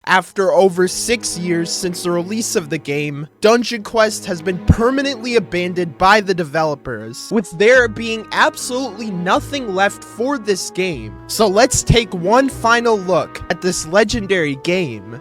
After over 6 years since the release of the game, Dungeon Quest has been permanently abandoned by the developers, with there being absolutely nothing left for this game. So let's take one final look at this legendary game.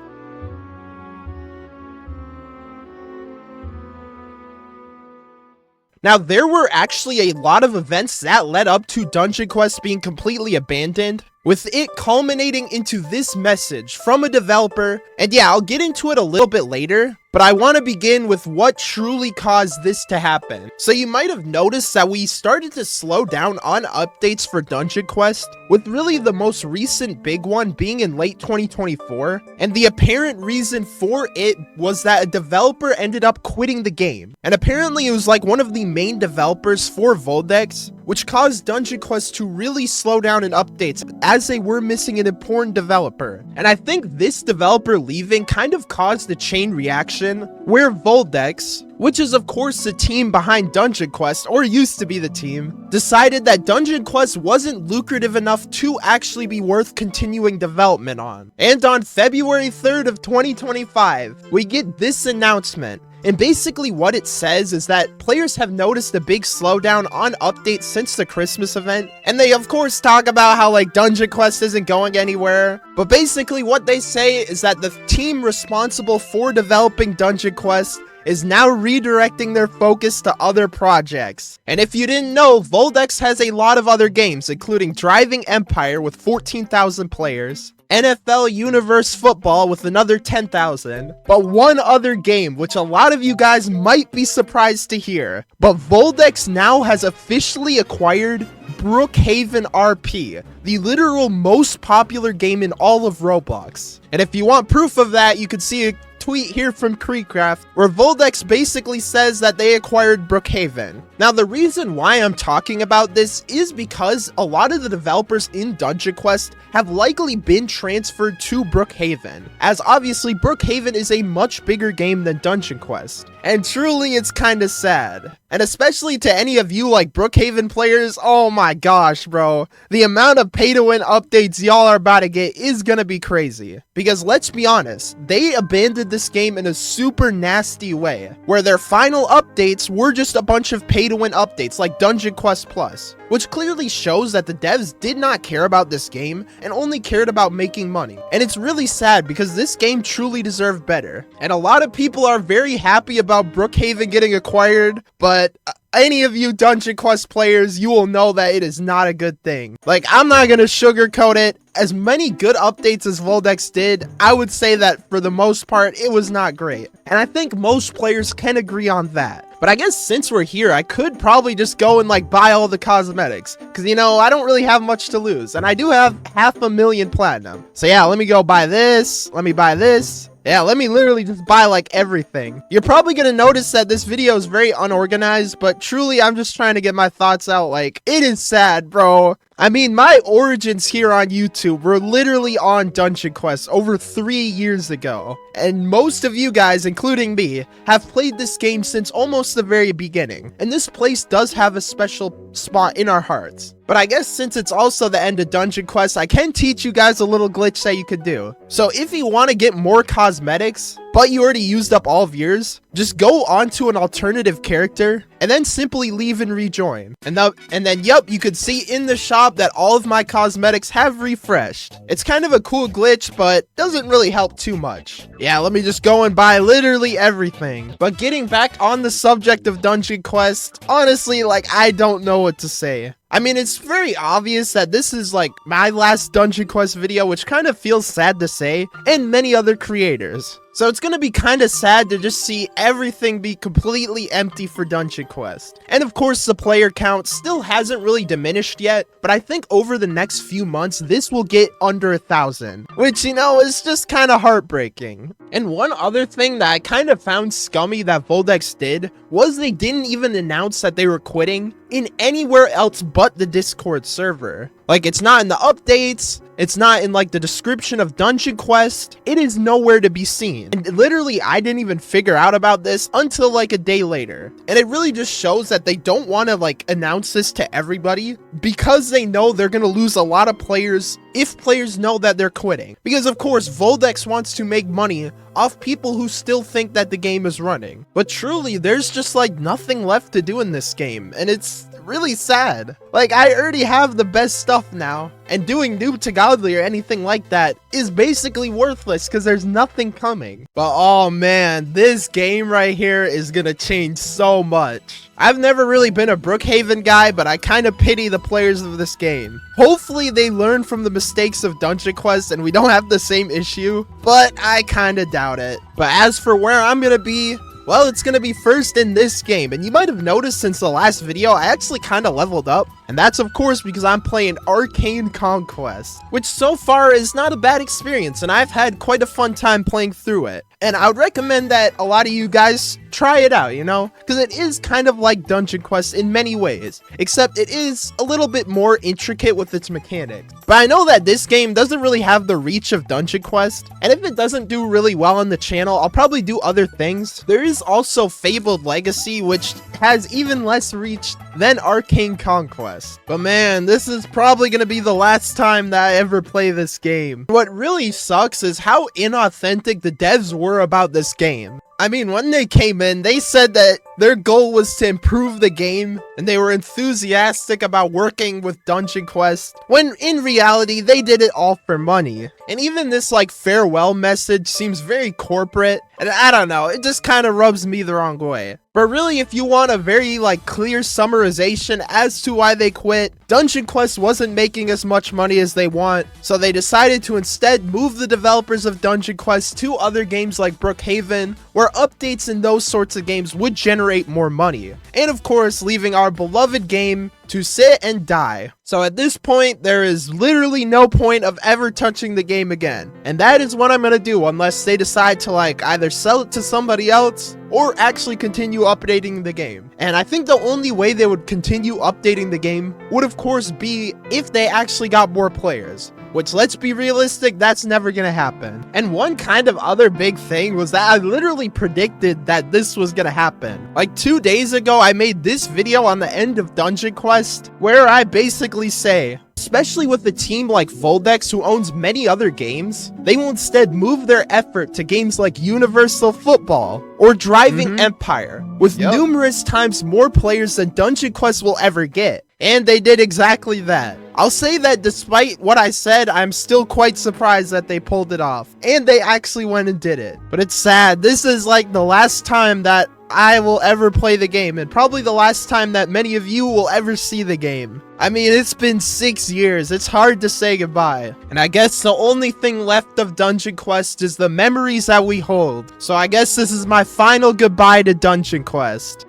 Now, there were actually a lot of events that led up to Dungeon Quest being completely abandoned, with it culminating into this message from a developer, and yeah, I'll get into it a little bit later, but I want to begin with what truly caused this to happen. So you might have noticed that we started to slow down on updates for Dungeon Quest, with really the most recent big one being in late 2024, and the apparent reason for it was that a developer ended up quitting the game, and apparently it was like one of the main developers for Voldex, which caused Dungeon Quest to really slow down in updates as they were missing an important developer. And I think this developer leaving kind of caused a chain reaction where Voldex, which is of course the team behind Dungeon Quest, or used to be the team, decided that Dungeon Quest wasn't lucrative enough to actually be worth continuing development on. And on February 3rd of 2025, we get this announcement. And basically what it says is that players have noticed a big slowdown on updates since the Christmas event, and they of course talk about how like Dungeon Quest isn't going anywhere, but basically what they say is that the team responsible for developing Dungeon Quest is now redirecting their focus to other projects. And if you didn't know, Voldex has a lot of other games, including Driving Empire with 14,000 players, NFL Universe Football with another 10,000, but one other game which a lot of you guys might be surprised to hear, but Voldex now has officially acquired Brookhaven RP, the literal most popular game in all of Roblox. And if you want proof of that, you can see a tweet here from Creecraft where Voldex basically says that they acquired Brookhaven. Now, the reason why I'm talking about this is because a lot of the developers in Dungeon Quest have likely been transferred to Brookhaven, as obviously Brookhaven is a much bigger game than Dungeon Quest. And truly, it's kinda sad. And especially to any of you like Brookhaven players, oh my gosh, bro. The amount of pay-to-win updates y'all are about to get is gonna be crazy. Because let's be honest, they abandoned this game in a super nasty way, where their final updates were just a bunch of pay-to-win updates like Dungeon Quest Plus, which clearly shows that the devs did not care about this game and only cared about making money. And it's really sad because this game truly deserved better. And a lot of people are very happy about Brookhaven getting acquired, but any of you Dungeon Quest players, you will know that it is not a good thing. Like, I'm not gonna sugarcoat it. As many good updates as Voldex did, I would say that for the most part, it was not great. And I think most players can agree on that. But I guess since we're here, I could probably just go and like buy all the cosmetics. Because, you know, I don't really have much to lose. And I do have 500,000 platinum. So yeah, let me go buy this. Let me buy this. Yeah, let me literally just buy like everything. You're probably gonna notice that this video is very unorganized, but truly I'm just trying to get my thoughts out. Like, it is sad, bro. I mean, my origins here on YouTube were literally on Dungeon Quest over 3 years ago. And most of you guys, including me, have played this game since almost the very beginning. And this place does have a special spot in our hearts. But I guess since it's also the end of Dungeon Quest, I can teach you guys a little glitch that you could do. So if you want to get more cosmetics, but you already used up all of yours, just go onto an alternative character and then simply leave and rejoin. And then yep, you could see in the shop that all of my cosmetics have refreshed. It's kind of a cool glitch, but doesn't really help too much. Yeah, let me just go and buy literally everything. But getting back on the subject of Dungeon Quest, honestly, like, I don't know what to say. I mean, it's very obvious that this is like my last Dungeon Quest video, which kind of feels sad to say, and many other creators. So it's gonna be kind of sad to just see everything be completely empty for Dungeon Quest. And of course, the player count still hasn't really diminished yet, but I think over the next few months, this will get under 1,000, which, you know, is just kind of heartbreaking. And one other thing that I kind of found scummy that Voldex did was they didn't even announce that they were quitting in anywhere else but the Discord server. Like, it's not in the updates, It's not in like the description of Dungeon Quest. It is nowhere to be seen. And literally, I didn't even figure out about this until like a day later. And it really just shows that they don't want to like announce this to everybody because they know they're going to lose a lot of players if players know that they're quitting. Because of course, Voldex wants to make money off people who still think that the game is running. But truly, there's just like nothing left to do in this game, and it's really sad. Like, I already have the best stuff now, and doing Noob to Godly or anything like that is basically worthless because there's nothing coming. But oh man, this game right here is gonna change so much. I've never really been a Brookhaven guy, but I kind of pity the players of this game. Hopefully they learn from the mistakes of Dungeon Quest and we don't have the same issue, but I kind of doubt it. But as for where I'm gonna be, well, it's gonna be first in this game, and you might have noticed since the last video, I actually kind of leveled up, and that's of course because I'm playing Arcane Conquest, which so far is not a bad experience, and I've had quite a fun time playing through it. And I would recommend that a lot of you guys try it out, you know, because it is kind of like Dungeon Quest in many ways, except it is a little bit more intricate with its mechanics. But I know that this game doesn't really have the reach of Dungeon Quest, and if it doesn't do really well on the channel, I'll probably do other things. There is also Fabled Legacy, which has even less reach than Arcane Conquest. But man, this is probably going to be the last time that I ever play this game. What really sucks is how inauthentic the devs were about this game. I mean, when they came in, they said that their goal was to improve the game, and they were enthusiastic about working with Dungeon Quest, when in reality, they did it all for money. And even this, like, farewell message seems very corporate, and I don't know, it just kind of rubs me the wrong way. But really, if you want a very, like, clear summarization as to why they quit, Dungeon Quest wasn't making as much money as they want, so they decided to instead move the developers of Dungeon Quest to other games like Brookhaven, where updates in those sorts of games would generate more money. And of course, leaving our beloved game to sit and die. So at this point, there is literally no point of ever touching the game again. And that is what I'm gonna do unless they decide to like either sell it to somebody else or actually continue updating the game. And I think the only way they would continue updating the game would of course be if they actually got more players. Which, let's be realistic, that's never gonna happen. And one kind of other big thing was that I literally predicted that this was gonna happen. Like 2 days ago, I made this video on the end of Dungeon Quest, where I basically say, especially with a team like Voldex who owns many other games, they will instead move their effort to games like Universal Football or Driving Empire, with numerous times more players than Dungeon Quest will ever get. And they did exactly that. I'll say that despite what I said, I'm still quite surprised that they pulled it off. And they actually went and did it. But it's sad. This is like the last time that I will ever play the game, and probably the last time that many of you will ever see the game. I mean, it's been 6 years. It's hard to say goodbye. And I guess the only thing left of Dungeon Quest is the memories that we hold. So I guess this is my final goodbye to Dungeon Quest.